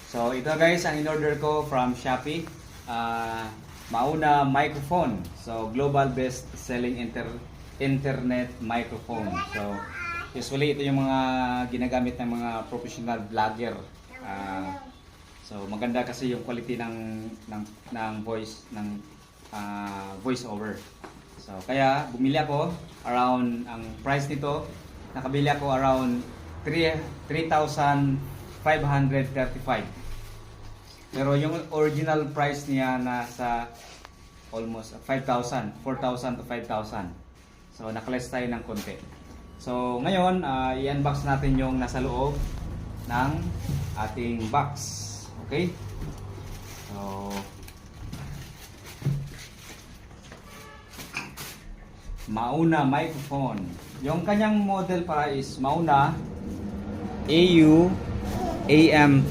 So ito guys ang in-order ko from Shopee. Mauna microphone. So global best selling internet microphone. So usually ito yung mga ginagamit ng mga professional vlogger. So maganda kasi yung quality ng voice voice over. So kaya bumili ako around ang price nito nakabili ako around 3,535. Pero yung original price niya nasa almost 5,000, 4,000 to 5,000. So nakaless tayo ng konti. So ngayon i-unbox natin yung nasa loob ng ating box. Okay? So Mauna microphone. Yung kanyang model para is Mauna AU AM